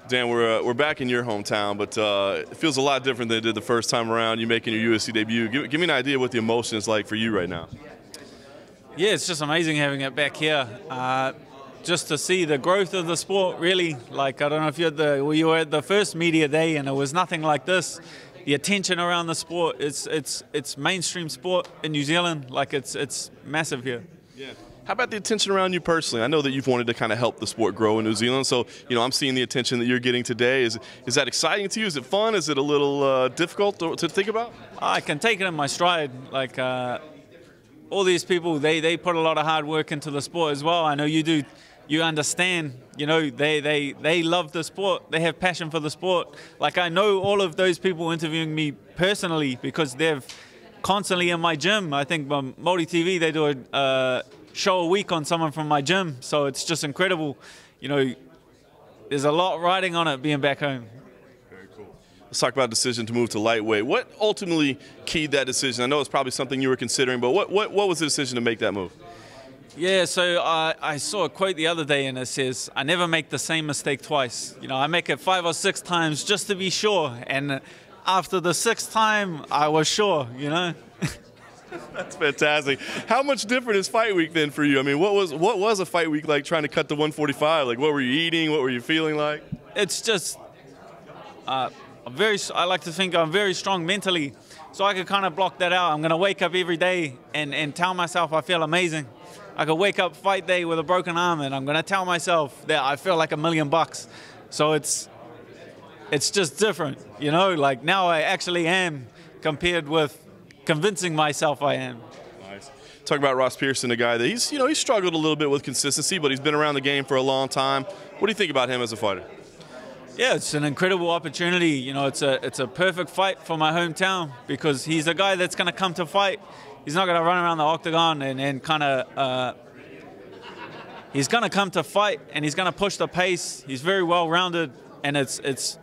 Dan, we're back in your hometown, but it feels a lot different than it did the first time around. You making your UFC debut. Give me an idea what the emotion is like for you right now. Yeah, it's just amazing having it back here. Just to see the growth of the sport, really. Like, I don't know if you were at the first media day, and it was nothing like this. The attention around the sport, it's mainstream sport in New Zealand. Like, it's massive here. Yeah. How about the attention around you personally? I know that you've wanted to kind of help the sport grow in New Zealand, so I'm seeing the attention that you're getting today. Is that exciting to you? Is it fun? Is it a little difficult to think about? I can take it in my stride. Like, all these people, they put a lot of hard work into the sport as well. I know you do. You understand, they love the sport. They have passion for the sport. Like, I know all of those people interviewing me personally because they're constantly in my gym. I think on Māori TV, they do a show a week on someone from my gym. So it's just incredible. There's a lot riding on it being back home. Very cool. Let's talk about the decision to move to lightweight. What ultimately keyed that decision? I know it's probably something you were considering, but what was the decision to make that move? Yeah, so I saw a quote the other day, and it says, I never make the same mistake twice. I make it 5 or 6 times just to be sure. And after the 6th time, I was sure, That's fantastic. How much different is fight week then for you? I mean, what was a fight week like trying to cut to 145? Like, what were you eating? What were you feeling like? It's just, I like to think I'm very strong mentally, so I could kind of block that out. I'm going to wake up every day and tell myself I feel amazing. I could wake up fight day with a broken arm, and I'm going to tell myself that I feel like $1 million. So it's just different, Like, now I actually am compared with convincing myself I am. Nice. Talk about Ross Pearson, a guy that he's struggled a little bit with consistency, but he's been around the game for a long time. What do you think about him as a fighter? Yeah, it's an incredible opportunity. It's a perfect fight for my hometown because he's a guy that's going to come to fight. He's not going to run around the octagon and kind of. He's going to come to fight, and he's going to push the pace. He's very well-rounded, and it's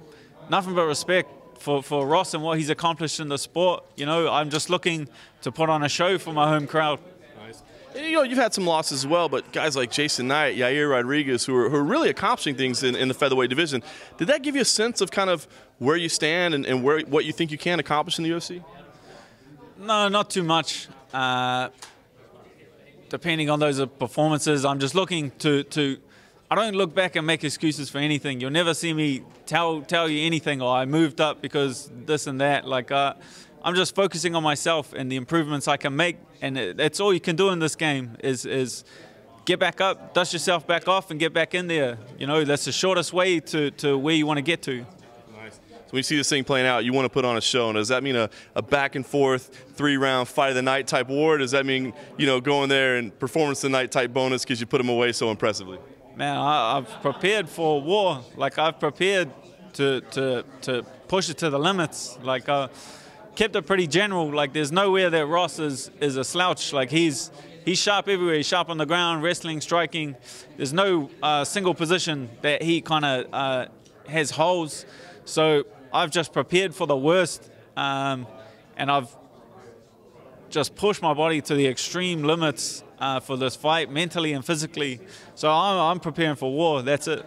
nothing but respect for Ross and what he's accomplished in the sport. I'm just looking to put on a show for my home crowd. Nice. And, you've had some losses as well, but guys like Jason Knight, Yair Rodriguez, who are really accomplishing things in the featherweight division, did that give you a sense of kind of where you stand and what you think you can accomplish in the UFC? No, not too much. Depending on those performances, I'm just looking to I don't look back and make excuses for anything. You'll never see me tell you anything, or I moved up because this and that. Like, I'm just focusing on myself and the improvements I can make, and that's all you can do in this game is get back up, dust yourself back off, and get back in there. That's the shortest way to where you want to get to. So when you see this thing playing out, you want to put on a show. And does that mean a back-and-forth, 3-round fight of the night type war? Or does that mean, going there and performance of the night type bonus because you put them away so impressively? Man, I've prepared for war. Like, I've prepared to push it to the limits. Like, kept it pretty general. Like, there's nowhere that Ross is a slouch. Like, he's sharp everywhere. He's sharp on the ground, wrestling, striking. There's no single position that he kind of has holes. So I've just prepared for the worst, and I've just pushed my body to the extreme limits for this fight, mentally and physically. So I'm preparing for war. That's it.